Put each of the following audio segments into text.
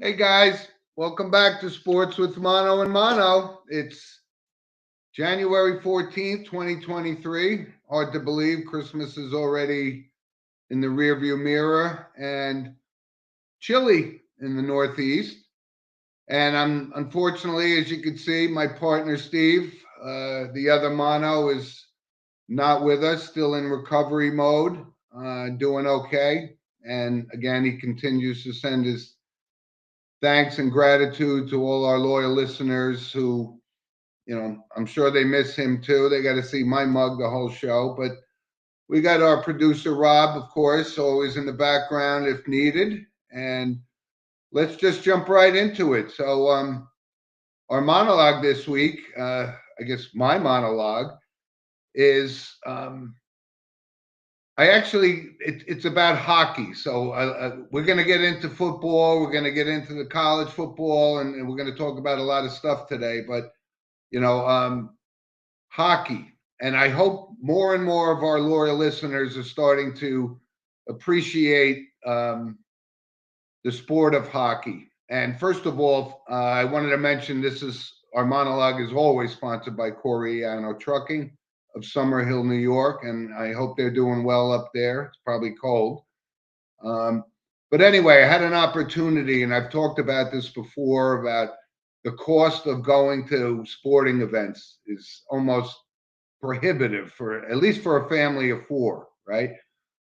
Hey guys, welcome back to Sports with Mono and Mono. It's January 14th, 2023. Hard to believe Christmas is already in the rearview mirror and chilly in the Northeast. And I'm unfortunately, as you can see, my partner Steve, the other Mono, is not with us, still in recovery mode, doing okay. And again, he continues to send his thanks and gratitude to all our loyal listeners who, I'm sure they miss him too. They got to see my mug the whole show. But we got our producer, Rob, of course, always in the background if needed. And let's just jump right into it. So, our monologue this week, I guess my monologue is it's about hockey. So we're going to get into football. We're going to get into the college football, and we're going to talk about a lot of stuff today. But hockey, and I hope more and more of our loyal listeners are starting to appreciate the sport of hockey. And first of all, I wanted to mention our monologue is always sponsored by Coriano Trucking of Summerhill, New York, and I hope they're doing well up there. It's probably cold. Um, but anyway, I had an opportunity, and I've talked about this before about the cost of going to sporting events is almost prohibitive for at least for a family of four, right?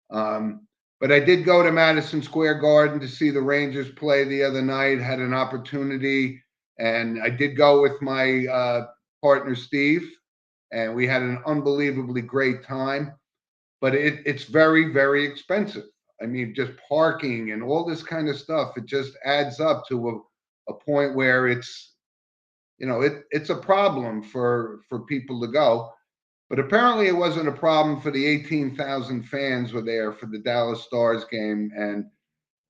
But I did go to Madison Square Garden to see the Rangers play the other night, had an opportunity, and I did go with my partner, Steve, and we had an unbelievably great time. But it's very, very expensive. I mean, just parking and all this kind of stuff, it just adds up to a point where it's a problem for people to go. But apparently, it wasn't a problem for the 18,000 fans were there for the Dallas Stars game. And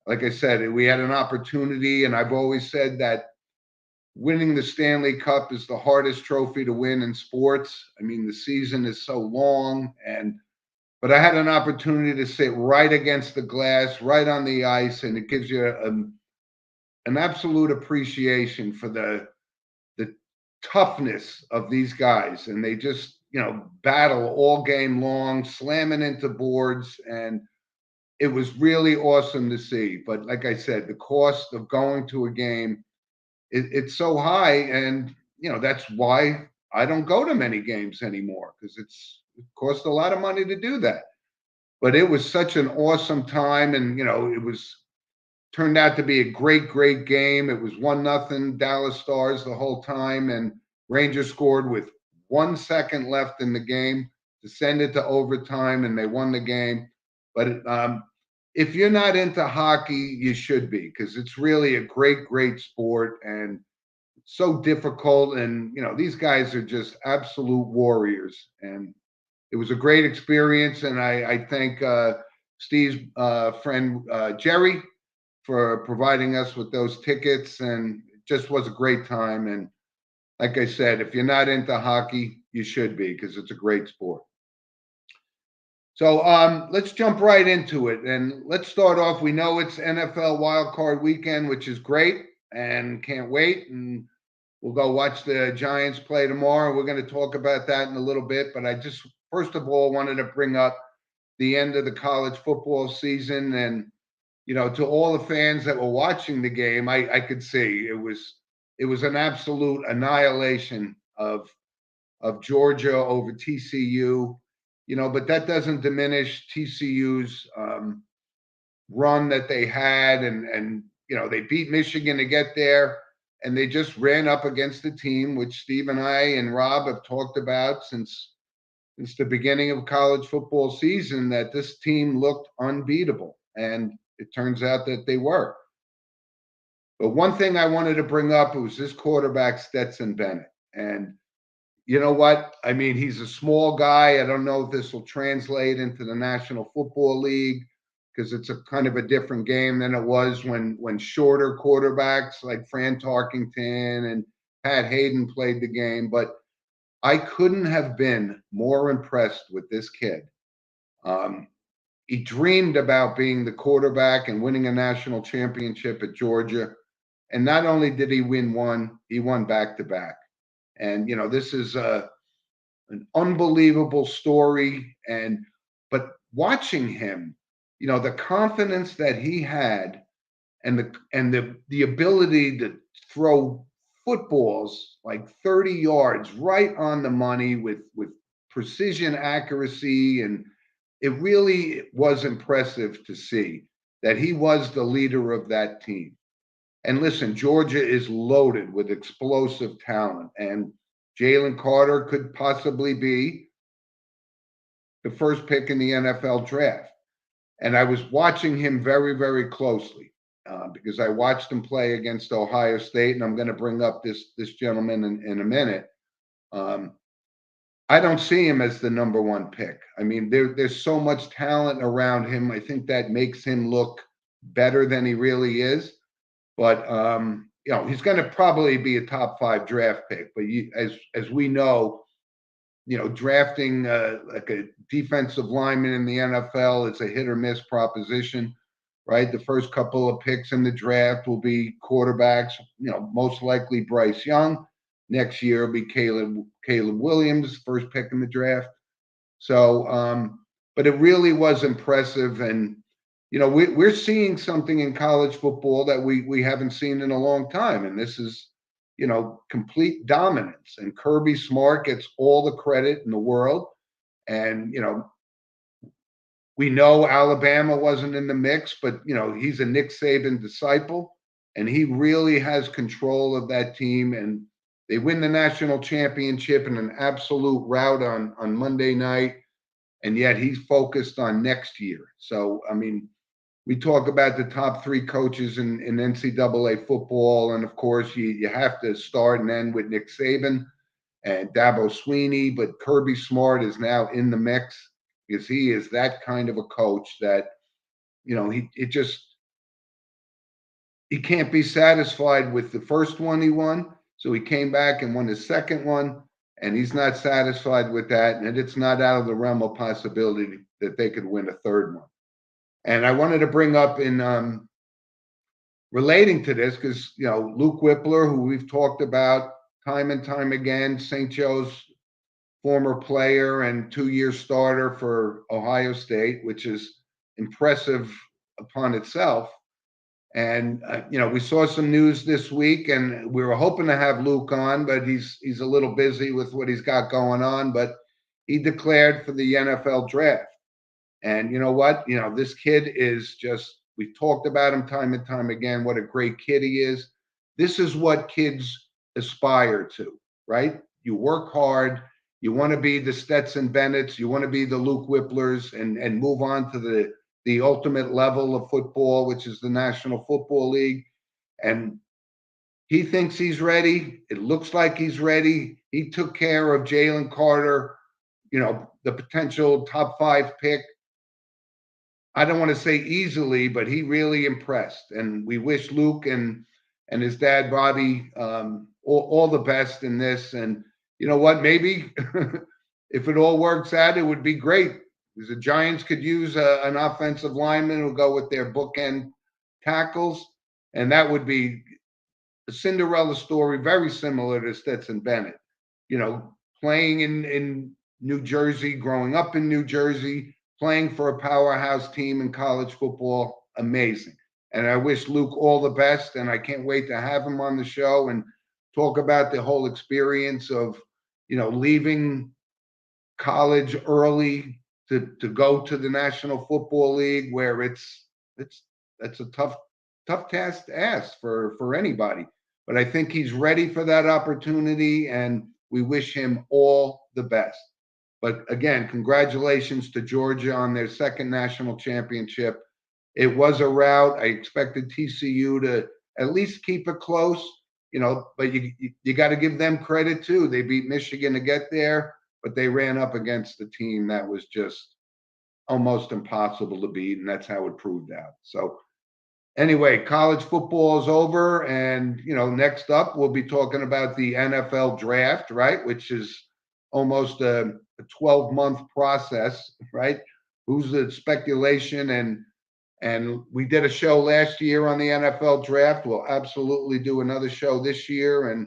like I said, we had an opportunity, and I've always said that winning the Stanley Cup is the hardest trophy to win in sports. I mean, the season is so long, but I had an opportunity to sit right against the glass, right on the ice, and it gives you an absolute appreciation for the toughness of these guys, and they just battle all game long, slamming into boards, and it was really awesome to see. But like I said, the cost of going to a game, it's so high, and that's why I don't go to many games anymore, because it costs a lot of money to do that. But it was such an awesome time, and it was turned out to be a great, great game. It was 1-0 Dallas Stars the whole time, and Rangers scored with 1 second left in the game to send it to overtime, and they won the game. But if you're not into hockey, you should be, because it's really a great, great sport and so difficult. And these guys are just absolute warriors, and it was a great experience. And I thank Steve's friend Jerry for providing us with those tickets, and it just was a great time. And like I said, if you're not into hockey, you should be, because it's a great sport. So let's jump right into it, and let's start off. We know it's NFL Wild Card Weekend, which is great, and can't wait. And we'll go watch the Giants play tomorrow. We're going to talk about that in a little bit, but I just first of all wanted to bring up the end of the college football season. And to all the fans that were watching the game, I could see it was an absolute annihilation of Georgia over TCU. But that doesn't diminish TCU's run that they had, and they beat Michigan to get there, and they just ran up against a team which Steve and I and Rob have talked about since the beginning of college football season, that this team looked unbeatable, and it turns out that they were. But one thing I wanted to bring up was this quarterback, Stetson Bennett. And you know what? I mean, he's a small guy. I don't know if this will translate into the National Football League, because it's a kind of a different game than it was when shorter quarterbacks like Fran Tarkington and Pat Hayden played the game. But I couldn't have been more impressed with this kid. He dreamed about being the quarterback and winning a national championship at Georgia. And not only did he win one, he won back to back. And this is an unbelievable story. But watching him, the confidence that he had, and the ability to throw footballs like 30 yards right on the money with precision, accuracy, and it really was impressive to see that he was the leader of that team. And listen, Georgia is loaded with explosive talent, and Jalen Carter could possibly be the first pick in the NFL draft. And I was watching him very, very closely because I watched him play against Ohio State, and I'm going to bring up this gentleman in a minute. I don't see him as the number one pick. I mean, there's so much talent around him. I think that makes him look better than he really is. But he's going to probably be a top 5 draft pick. But as we know, drafting like a defensive lineman in the NFL, it's a hit or miss proposition, right? The first couple of picks in the draft will be quarterbacks, most likely Bryce Young. Next year will be Caleb Williams, first pick in the draft. So, but it really was impressive. And, we're seeing something in college football that we haven't seen in a long time. And this is, complete dominance. And Kirby Smart gets all the credit in the world. And, we know Alabama wasn't in the mix, but, he's a Nick Saban disciple, and he really has control of that team. And they win the national championship in an absolute rout on Monday night. And yet he's focused on next year. So, I mean, we talk about the top 3 coaches in NCAA football. And of course, you have to start and end with Nick Saban and Dabo Swinney. But Kirby Smart is now in the mix because he is that kind of a coach that, he can't be satisfied with the first one he won. So he came back and won his second one. And he's not satisfied with that. And it's not out of the realm of possibility that they could win a third one. And I wanted to bring up in relating to this because, Luke Wypler, who we've talked about time and time again, St. Joe's former player and 2-year starter for Ohio State, which is impressive upon itself. And, we saw some news this week, and we were hoping to have Luke on, but he's a little busy with what he's got going on. But he declared for the NFL draft. And you know what? This kid is just, we've talked about him time and time again, what a great kid he is. This is what kids aspire to, right? You work hard. You want to be the Stetson Bennett's. You want to be the Luke Wyplers and move on to the ultimate level of football, which is the National Football League. And he thinks he's ready. It looks like he's ready. He took care of Jalen Carter, the potential top 5 pick. I don't want to say easily, but he really impressed. And we wish Luke and his dad, Bobby, all the best in this. And you know what? Maybe if it all works out, it would be great. Because the Giants could use an offensive lineman who'll go with their bookend tackles. And that would be a Cinderella story, very similar to Stetson Bennett. Playing in New Jersey, growing up in New Jersey, playing for a powerhouse team in college football, amazing. And I wish Luke all the best, and I can't wait to have him on the show and talk about the whole experience of, leaving college early to go to the National Football League, where that's a tough task to ask for anybody. But I think he's ready for that opportunity, and we wish him all the best. But again, congratulations to Georgia on their second national championship. It was a rout. I expected TCU to at least keep it close, but you got to give them credit too. They beat Michigan to get there, but they ran up against the team that was just almost impossible to beat, and that's how it proved out. So anyway, college football is over, and next up we'll be talking about the NFL draft, right? Which is almost a 12-month process, right? Who's the speculation And we did a show last year on the NFL draft. We'll absolutely do another show this year. And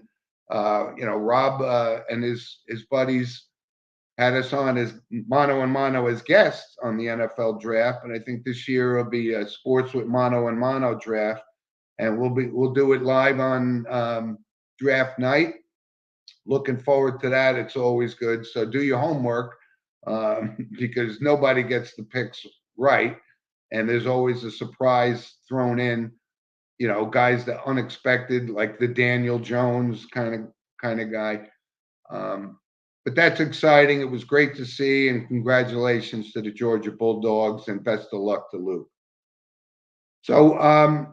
Rob and his buddies had us on as Mano and Mano as guests on the NFL draft. And I think this year will be a Sports with Mano and Mano draft. And we'll do it live on draft night. Looking forward to that. It's always good. So do your homework because nobody gets the picks right. And there's always a surprise thrown in, guys that unexpected, like the Daniel Jones kind of guy. But that's exciting. It was great to see, and congratulations to the Georgia Bulldogs, and best of luck to Luke. So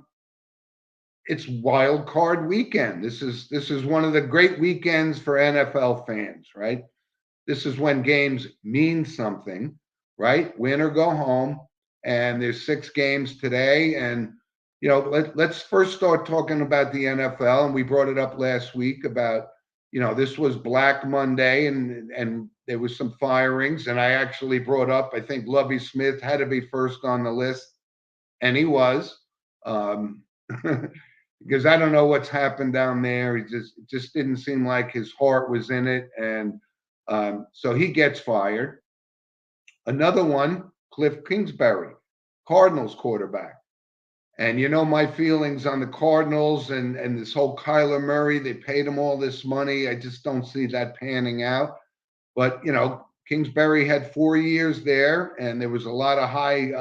it's wild card weekend. This is one of the great weekends for NFL fans, right? This is when games mean something, right? Win or go home. And there's 6 games today. And let's first start talking about the NFL. And we brought it up last week about this was Black Monday, and there was some firings. And I actually brought up, I think Lovie Smith had to be first on the list, and he was. Because I don't know what's happened down there. It just didn't seem like his heart was in it. And so he gets fired. Another one, Cliff Kingsbury, Cardinals quarterback. And my feelings on the Cardinals and this whole Kyler Murray, they paid him all this money. I just don't see that panning out. But, Kingsbury had 4 years there, and there was a lot of high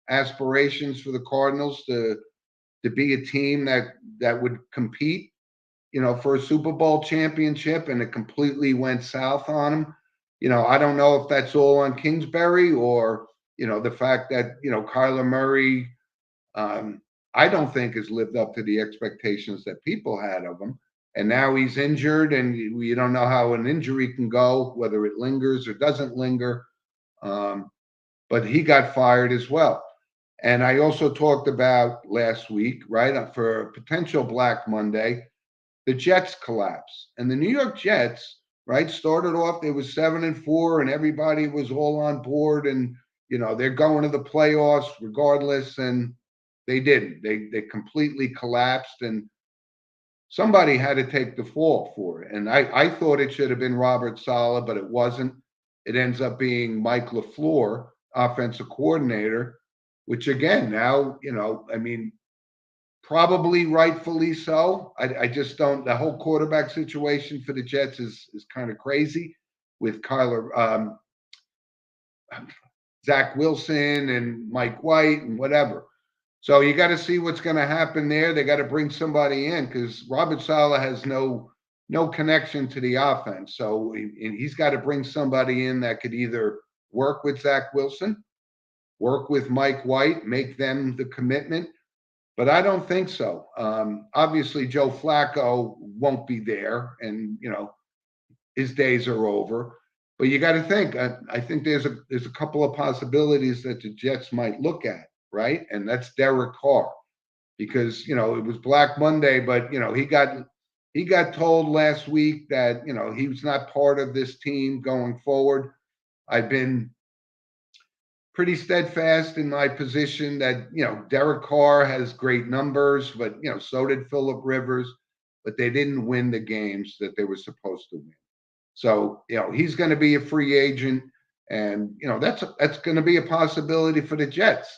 aspirations for the Cardinals to be a team that would compete, for a Super Bowl championship, and it completely went south on them. I don't know if that's all on Kingsbury or, the fact that, Kyler Murray, I don't think has lived up to the expectations that people had of him. And now he's injured, and you don't know how an injury can go, whether it lingers or doesn't linger. But he got fired as well. And I also talked about last week, right, for a potential Black Monday, the Jets collapse. And the New York Jets, right, started off, they was 7-4, and everybody was all on board, and they're going to the playoffs regardless, and they didn't. They completely collapsed, and somebody had to take the fall for it. And I thought it should have been Robert Saleh, but it wasn't. It ends up being Mike LaFleur, offensive coordinator, which again, now, probably rightfully so. I just don't, the whole quarterback situation for the Jets is kind of crazy with Zach Wilson and Mike White and whatever. So you got to see what's going to happen there. They got to bring somebody in because Robert Saleh has no connection to the offense. So he's got to bring somebody in that could either work with Zach Wilson, work with Mike White, make them the commitment. But I don't think so. Obviously, Joe Flacco won't be there, and his days are over. But you got to think. I think there's a couple of possibilities that the Jets might look at, right? And that's Derek Carr, because it was Black Monday, but he got told last week that he was not part of this team going forward. I've been pretty steadfast in my position that Derek Carr has great numbers, but so did Phillip Rivers, but they didn't win the games that they were supposed to win. So he's going to be a free agent, and that's going to be a possibility for the Jets.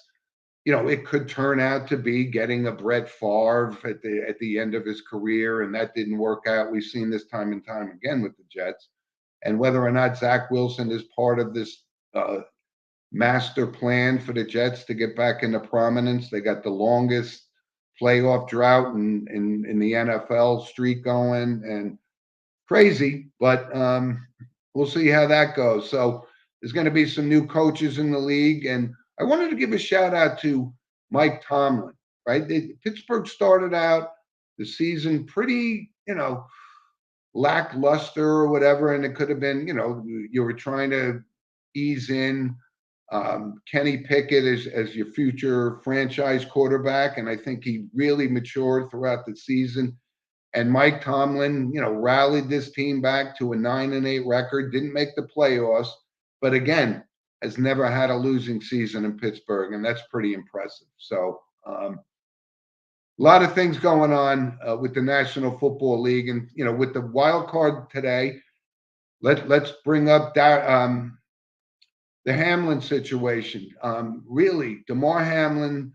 It could turn out to be getting a Brett Favre at the end of his career, and that didn't work out. We've seen this time and time again with the Jets, and whether or not Zach Wilson is part of this master plan for the Jets to get back into prominence. They got the longest playoff drought in the NFL streak going, and crazy, but we'll see how that goes. So there's going to be some new coaches in the league, and I wanted to give a shout out to Mike Tomlin, right? Pittsburgh started out the season pretty, lackluster or whatever, and it could have been, you were trying to ease in Kenny Pickett as your future franchise quarterback, and I think he really matured throughout the season. And Mike Tomlin, rallied this team back to a 9-8 record, didn't make the playoffs, but again, has never had a losing season in Pittsburgh, and that's pretty impressive. So, a lot of things going on with the National Football League, and with the wild card today, let's bring up that the Hamlin situation. Really, Damar Hamlin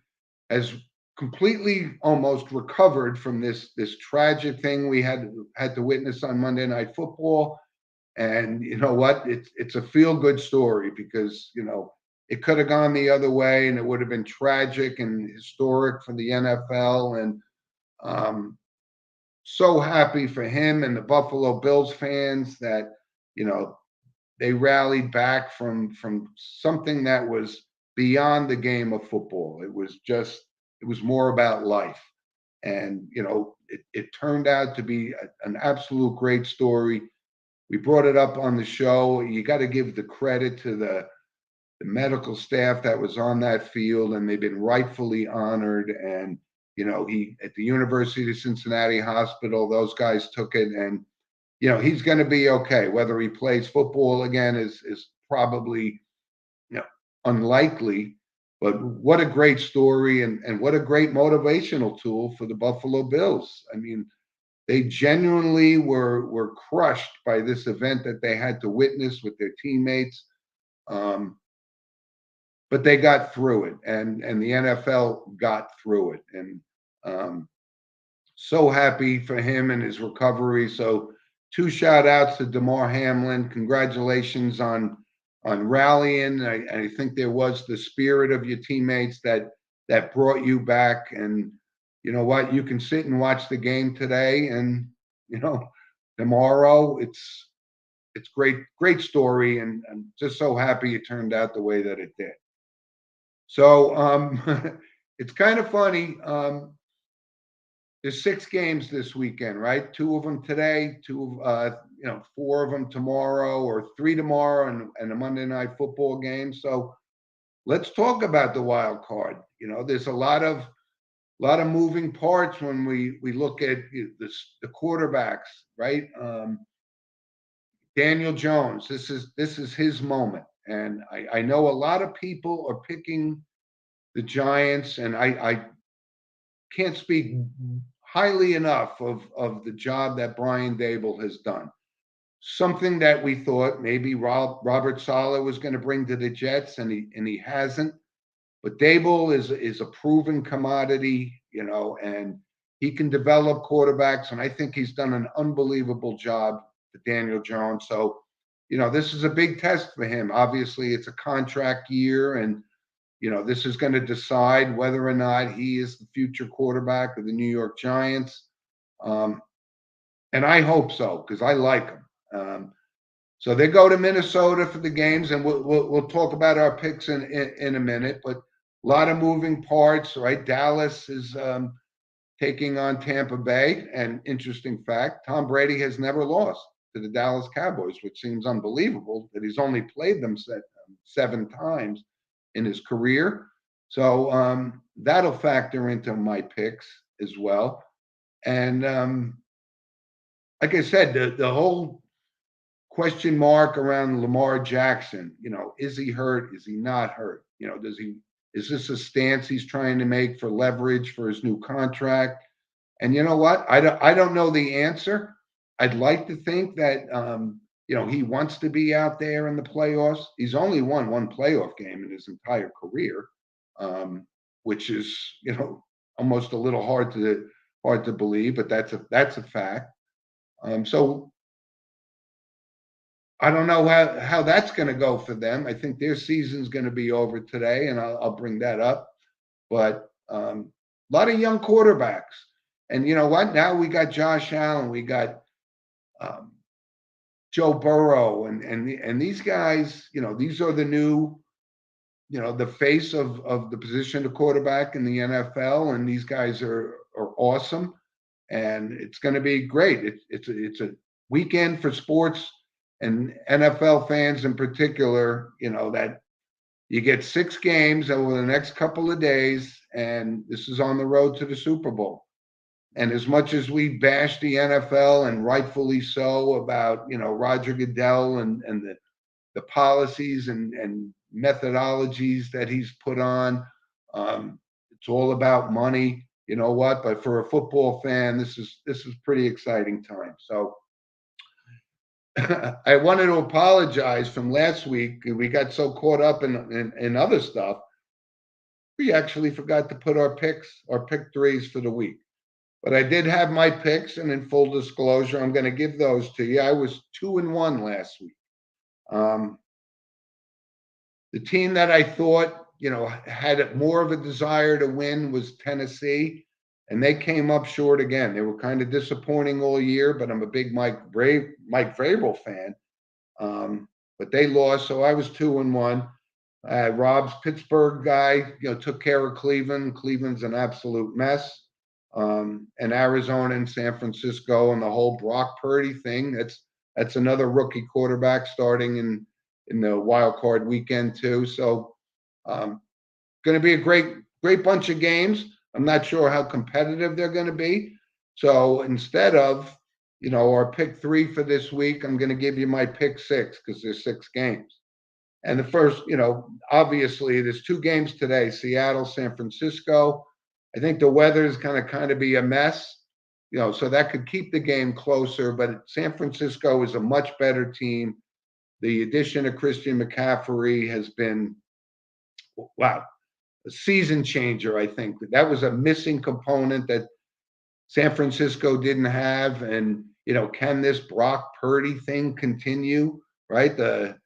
has completely almost recovered from this tragic thing we had to witness on Monday Night Football. And you know what? It's a feel good story because it could have gone the other way, and it would have been tragic and historic for the NFL. And so happy for him and the Buffalo Bills fans that you know they rallied back from something that was beyond the game of football. It was more about life. And it turned out to be an absolute great story. We brought it up on the show. You got to give the credit to the medical staff that was on that field, and they've been rightfully honored. And he at the University of Cincinnati Hospital, those guys took it, and he's going to be okay. Whether he plays football again is probably unlikely. But what a great story, and what a great motivational tool for the Buffalo Bills. I mean, they genuinely were crushed by this event that they had to witness with their teammates. But they got through it, and the NFL got through it, and so happy for him and his recovery. So, two shout outs to Damar Hamlin. Congratulations on rallying. I think there was the spirit of your teammates that brought you back. And you know what? You can sit and watch the game today, and tomorrow it's great story, and I'm just so happy it turned out the way that it did. So it's kind of funny. There's 6 games this weekend, right? 2 of them today, 4 of them tomorrow, or 3 tomorrow, and a Monday Night Football game. So let's talk about the wild card. There's a lot of moving parts when we look at the quarterbacks, right? Daniel Jones, this is his moment, and I know a lot of people are picking the Giants, and I can't speak highly enough of the job that Brian Daboll has done. Something that we thought maybe Robert Saleh was going to bring to the Jets, and he hasn't. But Daboll is a proven commodity, and he can develop quarterbacks, and I think he's done an unbelievable job with Daniel Jones. So, this is a big test for him. Obviously, it's a contract year, and this is going to decide whether or not he is the future quarterback of the New York Giants. And I hope so, because I like him. So they go to Minnesota for the games, and we'll talk about our picks in a minute. But a lot of moving parts, right? Dallas is taking on Tampa Bay. And interesting fact, Tom Brady has never lost to the Dallas Cowboys, which seems unbelievable that he's only played them 7 times in his career. So that'll factor into my picks as well. And like I said, the whole question mark around Lamar Jackson, is he hurt? Is he not hurt? Is this a stance he's trying to make for leverage for his new contract? And you know what? I don't know the answer. I'd like to think that he wants to be out there in the playoffs. He's only won 1 playoff game in his entire career, which is almost a little hard to believe, but that's a fact. So I don't know how that's going to go for them. I think their season's going to be over today, and I'll bring that up. But a lot of young quarterbacks, and you know what? Now we got Josh Allen, we got Joe Burrow, and these guys. These are the new, the face of the position of quarterback in the NFL, and these guys are awesome, and it's going to be great. It's a weekend for sports and NFL fans in particular, that you get 6 games over the next couple of days, and this is on the road to the Super Bowl. And as much as we bash the NFL, and rightfully so, about Roger Goodell and the policies and methodologies that he's put on. It's all about money. You know what? But for a football fan, this is pretty exciting time. So I wanted to apologize from last week. We got so caught up in other stuff. We actually forgot to put our pick threes for the week. But I did have my picks, and in full disclosure, I'm going to give those to you. I was 2-1 last week. The team that I thought, had more of a desire to win was Tennessee, and they came up short again. They were kind of disappointing all year, but I'm a big Mike Vrabel fan. But they lost, so I was 2-1. Rob's Pittsburgh guy, took care of Cleveland. Cleveland's an absolute mess. And Arizona and San Francisco and the whole Brock Purdy thing. That's another rookie quarterback starting in the wild card weekend too. So going to be a great bunch of games. I'm not sure how competitive they're going to be. So instead of our pick three for this week, I'm going to give you my pick six because there's 6 games. And the first, obviously there's 2 games today, Seattle, San Francisco. I think the weather is going to kind of be a mess, so that could keep the game closer. But San Francisco is a much better team. The addition of Christian McCaffrey has been, wow, a season changer, I think. That was a missing component that San Francisco didn't have. And, can this Brock Purdy thing continue, right? The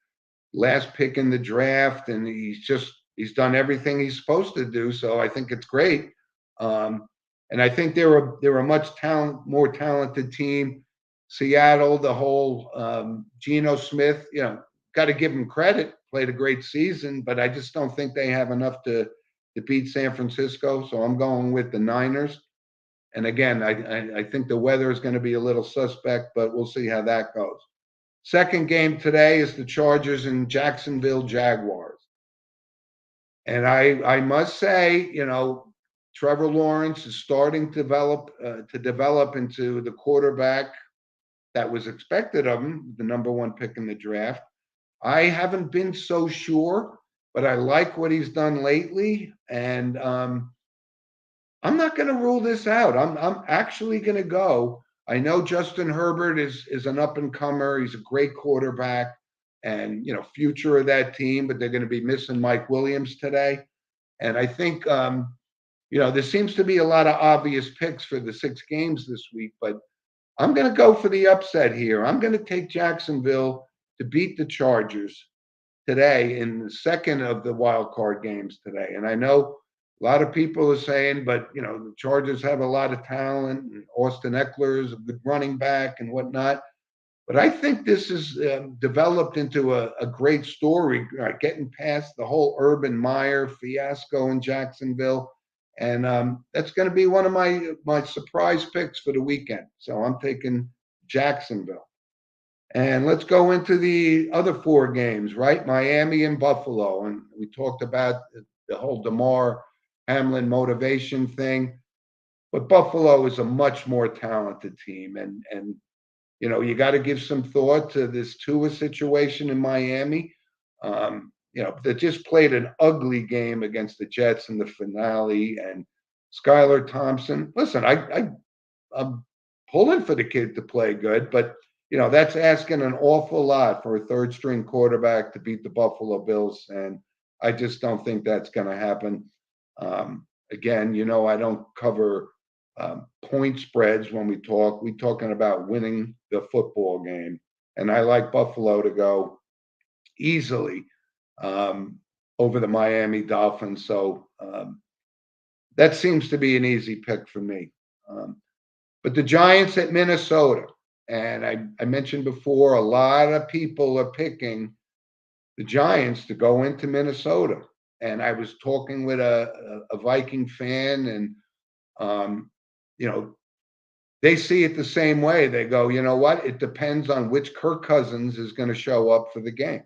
last pick in the draft, and he's done everything he's supposed to do. So I think it's great. And I think they're a much more talented team. Seattle, the whole Geno Smith, got to give him credit. Played a great season, but I just don't think they have enough to beat San Francisco. So I'm going with the Niners. And again, I think the weather is going to be a little suspect, but we'll see how that goes. Second game today is the Chargers and Jacksonville Jaguars. And I must say, Trevor Lawrence is starting to develop into the quarterback that was expected of him, the number 1 pick in the draft. I haven't been so sure, but I like what he's done lately, and I'm not going to rule this out. I'm actually going to go. I know Justin Herbert is an up and comer. He's a great quarterback, and future of that team. But they're going to be missing Mike Williams today, and I think there seems to be a lot of obvious picks for the 6 games this week, but I'm going to go for the upset here. I'm going to take Jacksonville to beat the Chargers today in the second of the wild card games today. And I know a lot of people are saying, but the Chargers have a lot of talent, and Austin Eckler is a good running back and whatnot. But I think this is developed into a great story, getting past the whole Urban Meyer fiasco in Jacksonville. And that's going to be one of my surprise picks for the weekend. So I'm taking Jacksonville. And let's go into the other 4 games, right? Miami and Buffalo. And we talked about the whole Damar Hamlin motivation thing. But Buffalo is a much more talented team. And you got to give some thought to this Tua situation in Miami. They just played an ugly game against the Jets in the finale. And Skylar Thompson, listen, I'm pulling for the kid to play good, but that's asking an awful lot for a 3rd-string quarterback to beat the Buffalo Bills, and I just don't think that's going to happen. Again, I don't cover point spreads when we talk. We're talking about winning the football game, and I like Buffalo to go easily over the Miami Dolphins. So that seems to be an easy pick for me. But the Giants at Minnesota, and I mentioned before, a lot of people are picking the Giants to go into Minnesota. And I was talking with a Viking fan, and they see it the same way. They go, you know what? It depends on which Kirk Cousins is going to show up for the game.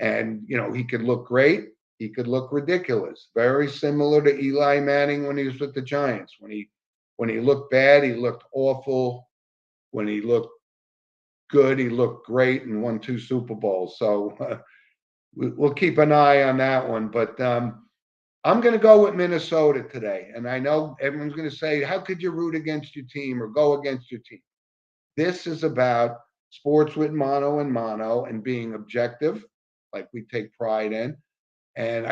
And, he could look great. He could look ridiculous. Very similar to Eli Manning when he was with the Giants. When he looked bad, he looked awful. When he looked good, he looked great and won 2 Super Bowls. So we'll keep an eye on that one. But I'm going to go with Minnesota today. And I know everyone's going to say, how could you root against your team or go against your team? This is about sports with mono and mono and being objective, like we take pride in. And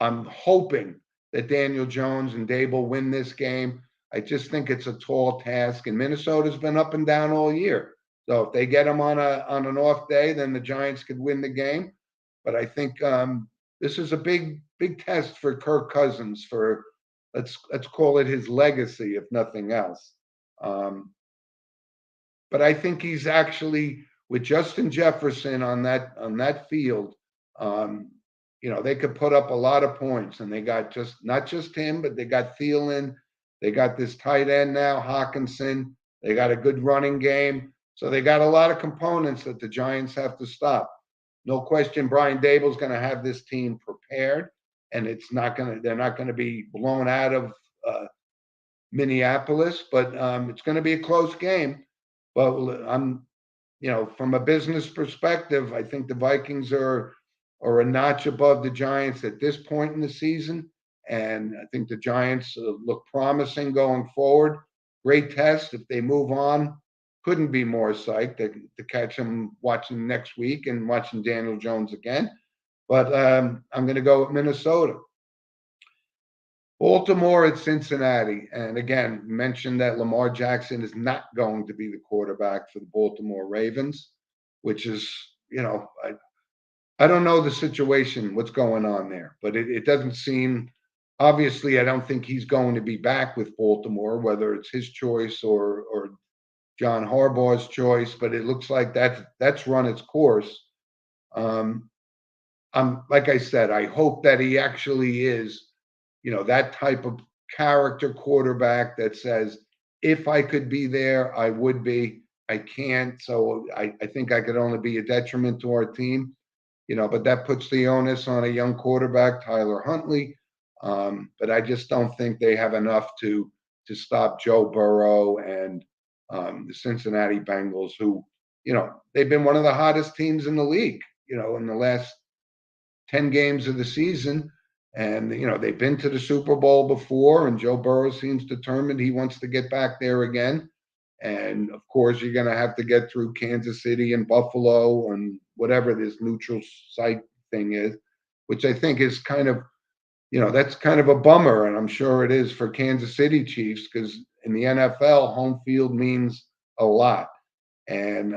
I'm hoping that Daniel Jones and Dable win this game. I just think it's a tall task, and Minnesota's been up and down all year. So if they get them on an off day, then the Giants could win the game. But I think this is a big test for Kirk Cousins for let's call it his legacy, if nothing else. But I think he's actually with Justin Jefferson on that field. They could put up a lot of points, and they got not just him, but they got Thielen. They got this tight end now, Hawkinson. They got a good running game. So they got a lot of components that the Giants have to stop. No question, Brian Dable's going to have this team prepared, and they're not going to be blown out of Minneapolis, but it's going to be a close game. But from a business perspective, I think the Vikings are a notch above the Giants at this point in the season. And I think the Giants look promising going forward. Great test. If they move on, couldn't be more psyched to catch them watching next week and watching Daniel Jones again. But I'm going to go with Minnesota. Baltimore at Cincinnati. And again, mentioned that Lamar Jackson is not going to be the quarterback for the Baltimore Ravens, which is, I don't know the situation, what's going on there, but it doesn't seem, obviously, I don't think he's going to be back with Baltimore, whether it's his choice or John Harbaugh's choice, but it looks like that's run its course. Like I said, I hope that he actually is, that type of character quarterback that says, if I could be there, I would be. I can't. So I think I could only be a detriment to our team, but that puts the onus on a young quarterback, Tyler Huntley. But I just don't think they have enough to stop Joe Burrow and the Cincinnati Bengals, who, they've been one of the hottest teams in the league, in the last 10 games of the season. And, they've been to the Super Bowl before, and Joe Burrow seems determined he wants to get back there again. And of course, you're going to have to get through Kansas City and Buffalo and whatever this neutral site thing is, which I think is kind of, that's kind of a bummer. And I'm sure it is for Kansas City Chiefs, because in the NFL, home field means a lot. And,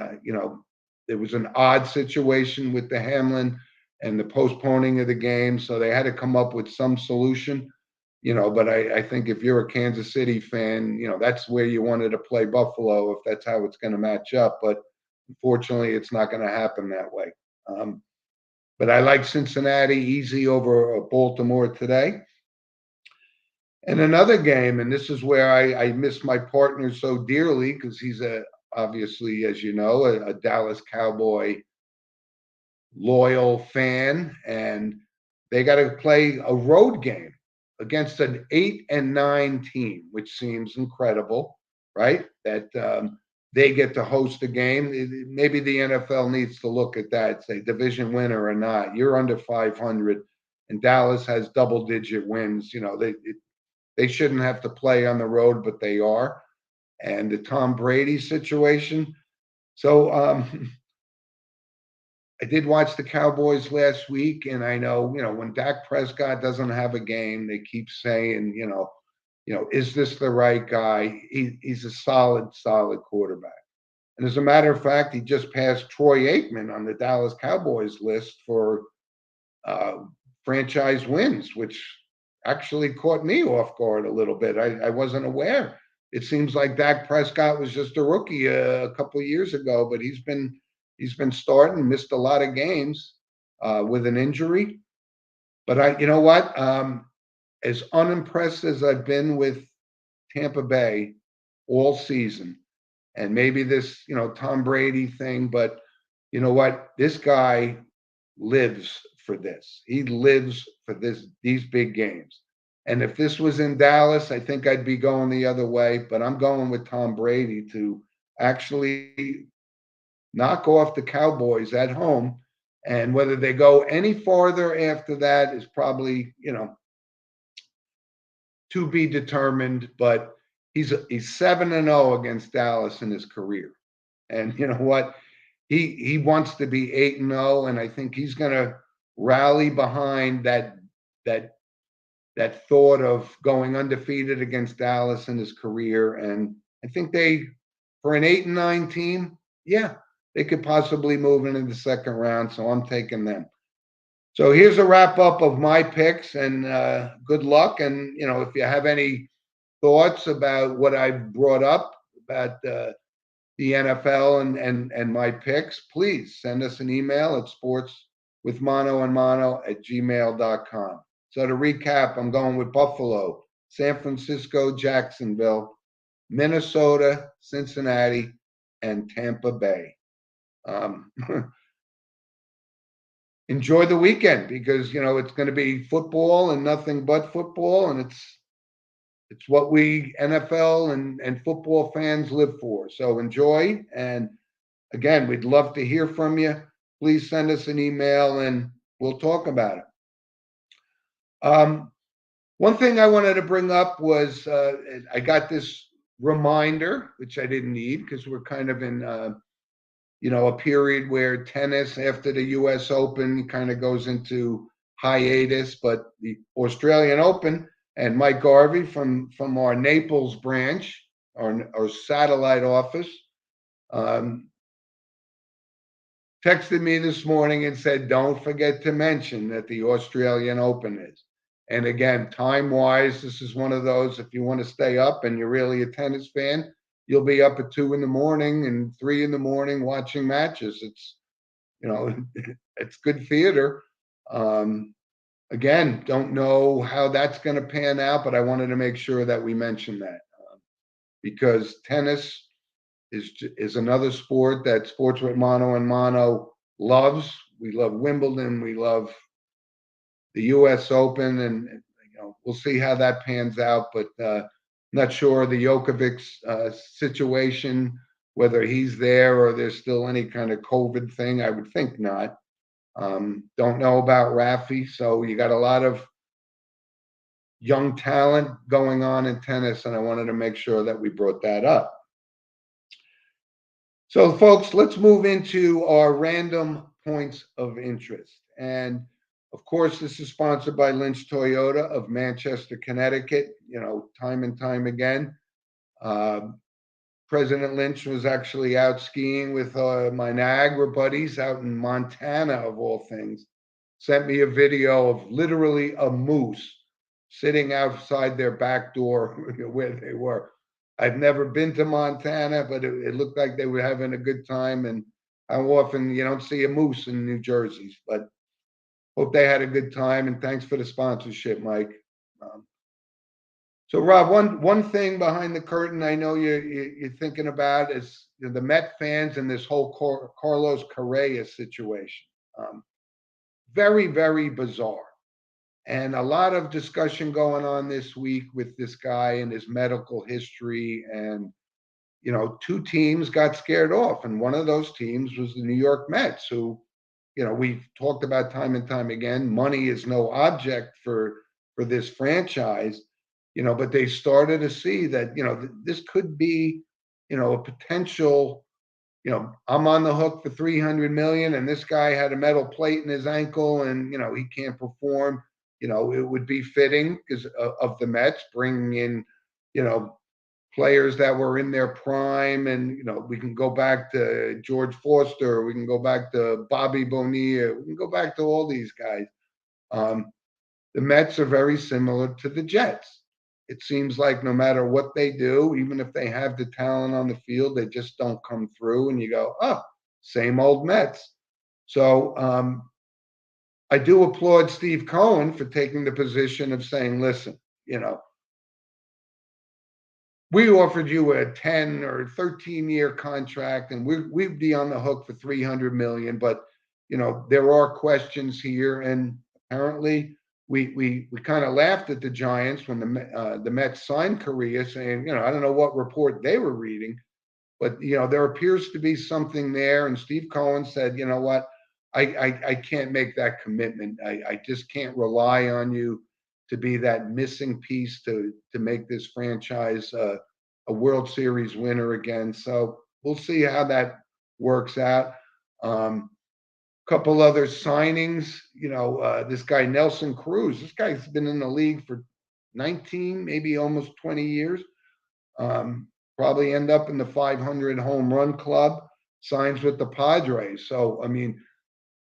there was an odd situation with the Hamlin and the postponing of the game. So they had to come up with some solution, but I think if you're a Kansas City fan, that's where you wanted to play Buffalo if that's how it's going to match up. But unfortunately, it's not going to happen that way. But I like Cincinnati easy over Baltimore today. And another game, and this is where I miss my partner so dearly, because he's obviously, as you know, a Dallas Cowboy loyal fan, and they got to play a road game against an 8-9 team, which seems incredible, right? That they get to host a game. Maybe the NFL needs to look at that, say division winner or not. You're under 500, and Dallas has double-digit wins. They shouldn't have to play on the road, but they are. And the Tom Brady situation. So I did watch the Cowboys last week, and I know, when Dak Prescott doesn't have a game, they keep saying, is this the right guy? He's a solid quarterback. And as a matter of fact, he just passed Troy Aikman on the Dallas Cowboys list for franchise wins, which actually caught me off guard a little bit. I wasn't aware. It seems like Dak Prescott was just a rookie a couple of years ago, but he's been starting, missed a lot of games with an injury. But you know what? As unimpressed as I've been with Tampa Bay all season, and maybe this, Tom Brady thing, but you know what? This guy lives for this. He lives for these big games. And if this was in Dallas, I think I'd be going the other way. But I'm going with Tom Brady to actually knock off the Cowboys at home And whether they go any farther after that is probably, to be determined. But he's 7-0 against Dallas in his career. And you know what? He wants to be 8-0, and I think he's going to rally behind that thought of going undefeated against Dallas in his career. And I think for an 8-9 team, yeah, they could possibly move into the second round. So I'm taking them. So here's a wrap up of my picks, and good luck. And if you have any thoughts about what I brought up about the NFL and my picks, please send us an email at sportswithmanoandmano@gmail.com. So to recap, I'm going with Buffalo, San Francisco, Jacksonville, Minnesota, Cincinnati, and Tampa Bay. Enjoy the weekend, because it's going to be football and nothing but football, and it's what we NFL and football fans live for. So enjoy, and again, we'd love to hear from you. Please send us an email and we'll talk about it. One thing I wanted to bring up was I got this reminder, which I didn't need because we're kind of in a period where tennis after the US Open kind of goes into hiatus, but the Australian Open, and Mike Garvey from our Naples branch, our satellite office, texted me this morning and said, don't forget to mention that the Australian Open is. And again, time-wise, this is one of those, if you want to stay up and you're really a tennis fan, you'll be up at 2 a.m. and 3 a.m. watching matches. It's, it's good theater. Again, don't know how that's going to pan out, but I wanted to make sure that we mentioned that because tennis is another sport that Sports with Mano and Mano loves. We love Wimbledon. We love the U.S. Open, and we'll see how that pans out. But not sure the Djokovic situation, whether he's there or there's still any kind of COVID thing. I would think not. Don't know about Rafi. So you got a lot of young talent going on in tennis, and I wanted to make sure that we brought that up. So, folks, let's move into our random points of interest. And of course, this is sponsored by Lynch Toyota of Manchester, Connecticut. Time and time again. President Lynch was actually out skiing with my Niagara buddies out in Montana, of all things. Sent me a video of literally a moose sitting outside their back door where they were. I've never been to Montana, but it looked like they were having a good time. And how often you don't see a moose in New Jersey, but hope they had a good time. And thanks for the sponsorship, Mike. So, Rob, one thing behind the curtain I know you're thinking about is the Met fans and this whole Carlos Correa situation. Very, very bizarre. And a lot of discussion going on this week with this guy and his medical history. And, two teams got scared off. And one of those teams was the New York Mets, who, we've talked about time and time again. Money is no object for this franchise, but they started to see that, this could be, a potential, I'm on the hook for 300 million and this guy had a metal plate in his ankle and, he can't perform. It would be fitting because of the Mets bringing in, players that were in their prime. And, we can go back to George Foster. We can go back to Bobby Bonilla. We can go back to all these guys. The Mets are very similar to the Jets. It seems like no matter what they do, even if they have the talent on the field, they just don't come through. And you go, oh, same old Mets. So, I do applaud Steve Cohen for taking the position of saying, listen, we offered you a 10 or 13-year contract and we'd be on the hook for 300 million. But, there are questions here. And apparently we kind of laughed at the Giants when the Mets signed Correa, saying, I don't know what report they were reading, but, there appears to be something there. And Steve Cohen said, you know what? I can't make that commitment. I just can't rely on you to be that missing piece to make this franchise a World Series winner again. So we'll see how that works out. Couple other signings, this guy Nelson Cruz. This guy's been in the league for 19, maybe almost 20 years. Probably end up in the 500 home run club. Signs with the Padres. So I mean,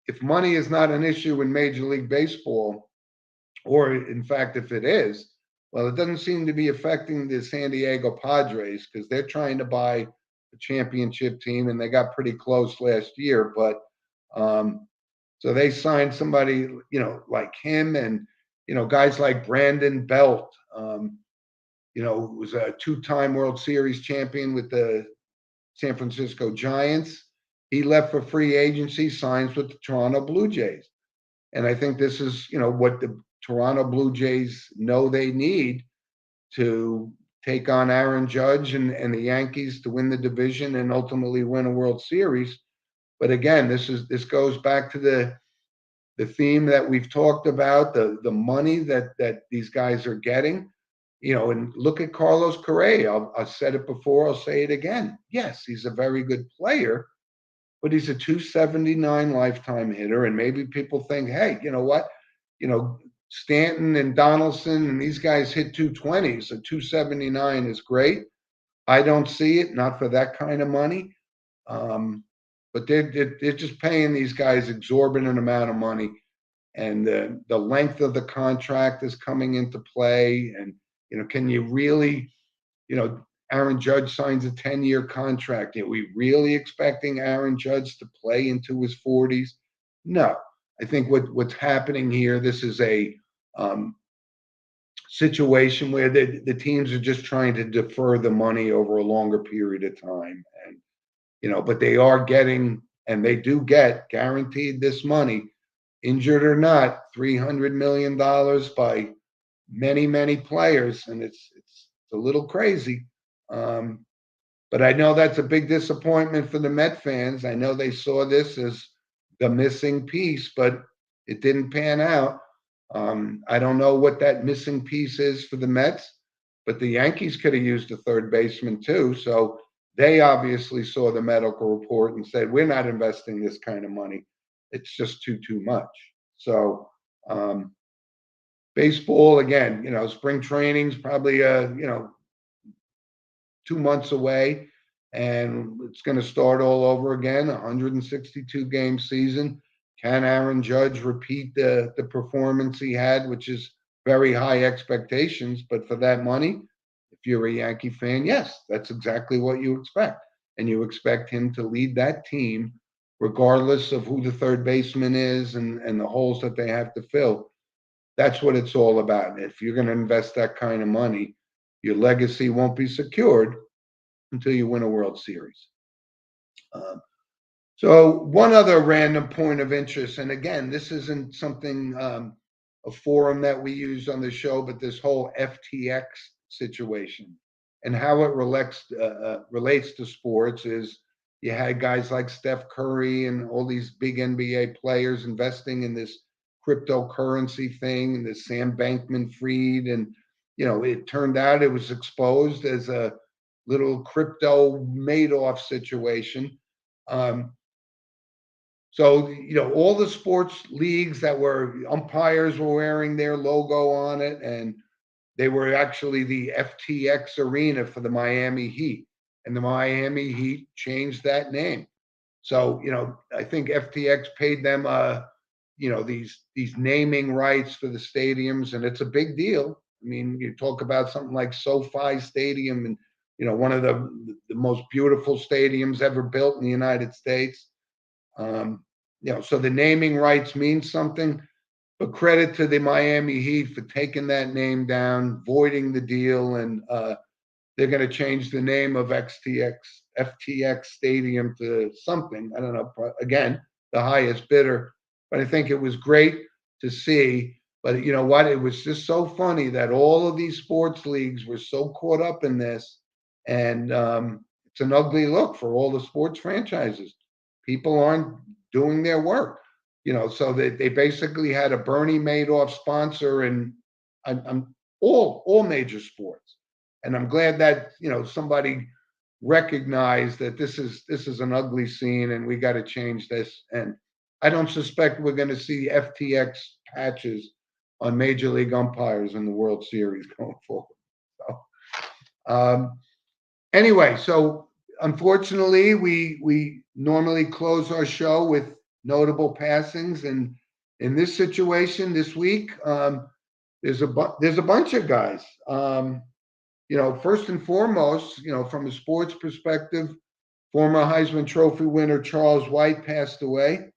if money is not an issue in Major League Baseball, or in fact, if it is, well, it doesn't seem to be affecting the San Diego Padres because they're trying to buy a championship team and they got pretty close last year. But so they signed somebody, like him and, guys like Brandon Belt, who was a two-time World Series champion with the San Francisco Giants. He left for free agency, signs with the Toronto Blue Jays. And I think this is, what the Toronto Blue Jays know they need to take on Aaron Judge and the Yankees to win the division and ultimately win a World Series. But again, this goes back to the theme that we've talked about, the money that these guys are getting. And look at Carlos Correa. I've said it before, I'll say it again. Yes, he's a very good player, but he's a 279 lifetime hitter. And maybe people think, hey, you know what? Stanton and Donaldson and these guys hit 220, so 279 is great. I don't see it, not for that kind of money. But they're just paying these guys exorbitant amount of money. And the length of the contract is coming into play. And, can you really, Aaron Judge signs a 10-year contract. Are we really expecting Aaron Judge to play into his 40s? No. I think what's happening here, this is a situation where the teams are just trying to defer the money over a longer period of time. And, but they are getting, and they do get guaranteed this money, injured or not, $300 million by many, many players. And it's a little crazy. But I know that's a big disappointment for the Met fans. I know they saw this as the missing piece, but it didn't pan out. I don't know what that missing piece is for the Mets, but the Yankees could have used a third baseman too. So they obviously saw the medical report and said, we're not investing this kind of money. It's just too much. So baseball, again, spring training's probably 2 months away, and it's going to start all over again. 162 game season. Can Aaron Judge repeat the performance he had, which is very high expectations? But for that money, if you're a Yankee fan, yes, that's exactly what you expect. And you expect him to lead that team, regardless of who the third baseman is and the holes that they have to fill. That's what it's all about. If you're going to invest that kind of money, your legacy won't be secured until you win a World Series. So one other random point of interest, and again, this isn't something, a forum that we use on the show, but this whole FTX situation and how it relates to sports is you had guys like Steph Curry and all these big NBA players investing in this cryptocurrency thing, and the Sam Bankman-Fried, and it turned out it was exposed as a little crypto Madoff situation. So, all the sports leagues that were umpires were wearing their logo on it, and they were actually the FTX arena for the Miami Heat, and the Miami Heat changed that name. So, I think FTX paid them, these naming rights for the stadiums, and it's a big deal. I mean, you talk about something like SoFi Stadium, and one of the most beautiful stadiums ever built in the United States. So the naming rights mean something, but credit to the Miami Heat for taking that name down, voiding the deal, and they're going to change the name of FTX Stadium to something. I don't know. Again, the highest bidder. But I think it was great to see. But you know what? It was just so funny that all of these sports leagues were so caught up in this. And it's an ugly look for all the sports franchises. People aren't doing their work. So they basically had a Bernie Madoff sponsor, and I'm all major sports. And I'm glad that somebody recognized that this is an ugly scene, and we got to change this. And I don't suspect we're going to see FTX patches on major league umpires in the World Series going forward. So, anyway, so unfortunately, we normally close our show with notable passings, and in this situation this week, there's a bunch of guys. First and foremost, from a sports perspective, former Heisman Trophy winner Charles White passed away,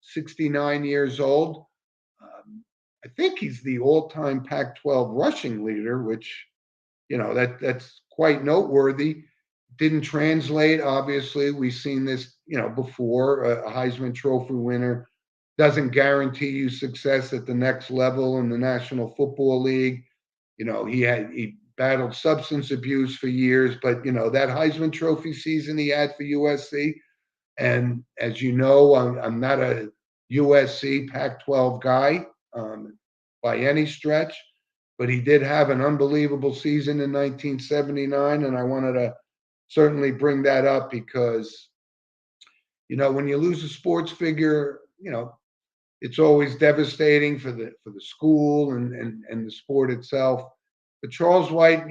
69 years old. I think he's the all-time Pac-12 rushing leader, which that's quite noteworthy. Didn't translate, obviously. We've seen this, before. A Heisman Trophy winner doesn't guarantee you success at the next level in the National Football League. He battled substance abuse for years, but that Heisman Trophy season he had for USC, and as you know, I'm not a USC Pac-12 guy by any stretch, but he did have an unbelievable season in 1979, and I wanted to certainly bring that up because when you lose a sports figure, it's always devastating for the school and the sport itself. But Charles White,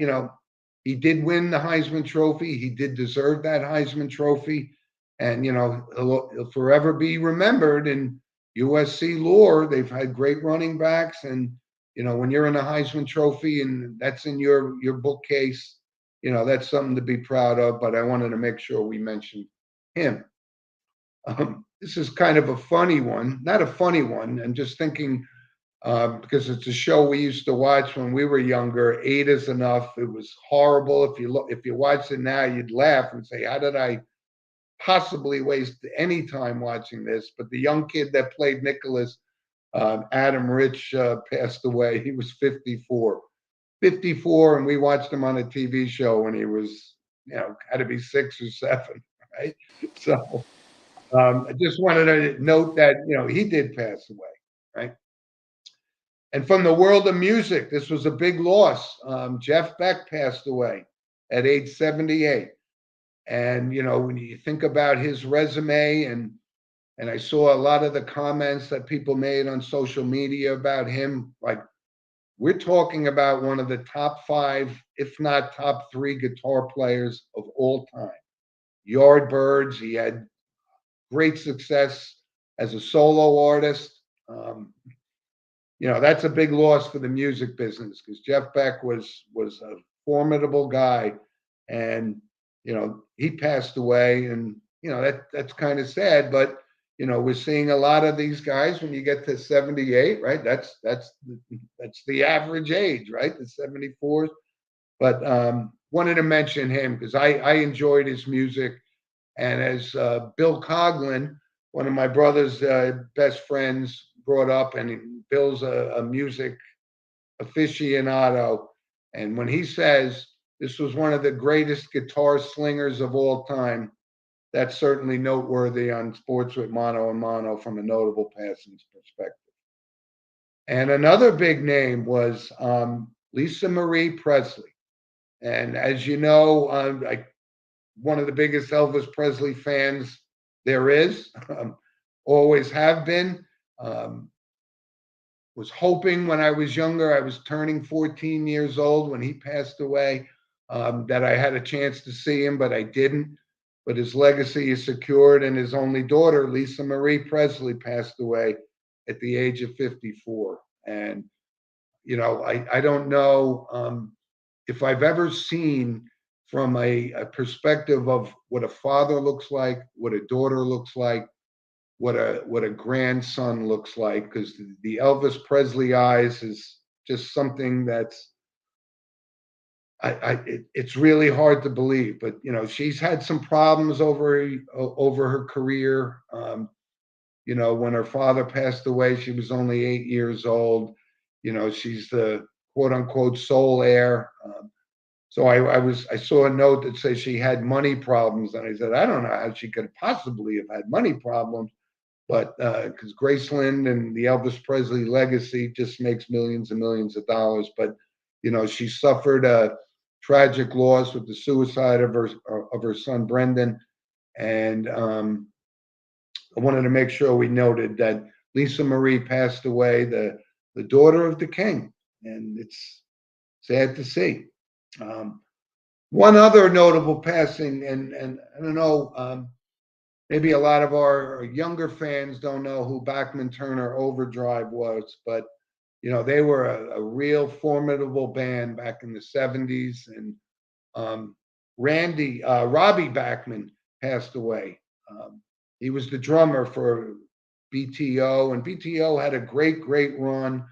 he did win the Heisman Trophy. He did deserve that Heisman Trophy, and he'll forever be remembered in USC lore. They've had great running backs, and when you're in a Heisman Trophy and that's in your bookcase, that's something to be proud of. But I wanted to make sure we mentioned him. This is kind of a funny one, not a funny one. I'm just thinking because it's a show we used to watch when we were younger. 8 is Enough. It was horrible. If you watch it now, you'd laugh and say, "How did I possibly waste any time watching this?" But the young kid that played Nicholas, Adam Rich, passed away. He was 54. 54, and we watched him on a TV show when he was, had to be 6 or 7, right? So I just wanted to note that he did pass away, right? And from the world of music, this was a big loss. Jeff Beck passed away at age 78, and when you think about his resume, and I saw a lot of the comments that people made on social media about him, like, we're talking about one of the top 5, if not top 3 guitar players of all time. Yardbirds, he had great success as a solo artist. That's a big loss for the music business because Jeff Beck was a formidable guy, and he passed away, and that's kind of sad. But we're seeing a lot of these guys when you get to 78, right? That's the average age, right? The 74s. But wanted to mention him because I enjoyed his music, and as Bill Coughlin, one of my brother's best friends, brought up, and Bill's a music aficionado, and when he says this was one of the greatest guitar slingers of all time, that's certainly noteworthy on Sports with Mono and Mono from a notable passing perspective. And another big name was Lisa Marie Presley. And as you know, one of the biggest Elvis Presley fans there is, always have been. Was hoping when I was younger, I was turning 14 years old when he passed away, that I had a chance to see him, but I didn't. But his legacy is secured, and his only daughter, Lisa Marie Presley, passed away at the age of 54. And, I don't know if I've ever seen from a perspective of what a father looks like, what a daughter looks like, what a grandson looks like, because the Elvis Presley eyes is just something that's it's really hard to believe. But she's had some problems over her career. When her father passed away, she was only 8 years old. She's the quote unquote sole heir. So I saw a note that says she had money problems, and I said, I don't know how she could possibly have had money problems. but because Graceland and the Elvis Presley legacy just makes millions and millions of dollars. But she suffered a tragic loss with the suicide of her son Brendan, and I wanted to make sure we noted that Lisa Marie passed away, the daughter of the king, and it's sad to see. One other notable passing, and I don't know, maybe a lot of our younger fans don't know who Bachman Turner Overdrive was, but they were a real formidable band back in the 70s. And Robbie Bachman passed away. He was the drummer for BTO, and BTO had a great run.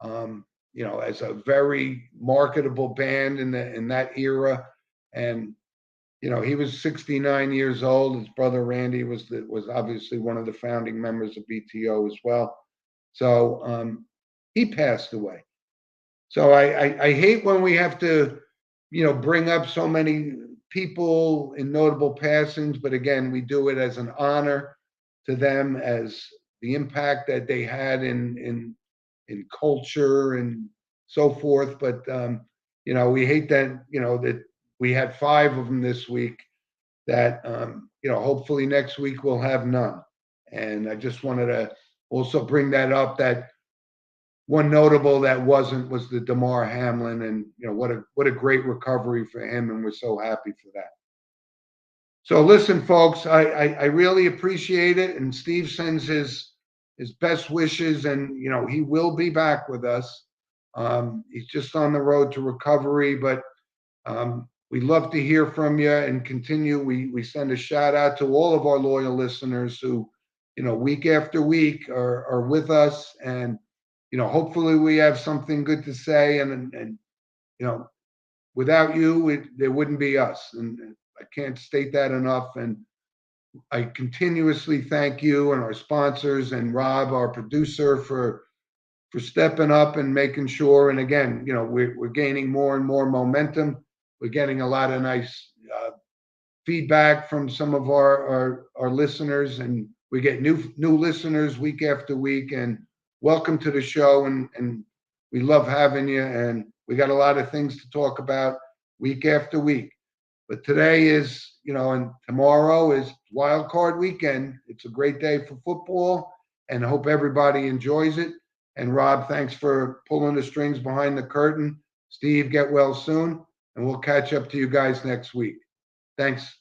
As a very marketable band in that era, and he was 69 years old. His brother Randy was obviously one of the founding members of BTO as well. So he passed away. So I hate when we have to bring up so many people in notable passings, but again, we do it as an honor to them, as the impact that they had in culture and so forth. But we hate that that we had 5 of them this week. That hopefully next week we'll have none. And I just wanted to also bring that up. That one notable that was the Damar Hamlin, and what a great recovery for him, and we're so happy for that. So listen, folks, I really appreciate it, and Steve sends his best wishes, and he will be back with us. He's just on the road to recovery, but we'd love to hear from you and continue. We send a shout out to all of our loyal listeners who week after week are with us, and hopefully we have something good to say, and without you, there wouldn't be us. And I can't state that enough. And I continuously thank you and our sponsors and Rob, our producer, for stepping up and making sure. And again, we're gaining more and more momentum. We're getting a lot of nice feedback from some of our listeners, and we get new listeners week after week. And welcome to the show, and we love having you. And we got a lot of things to talk about week after week. But today is, and tomorrow is wild card weekend. It's a great day for football, and I hope everybody enjoys it. And Rob, thanks for pulling the strings behind the curtain. Steve, get well soon, and we'll catch up to you guys next week. Thanks.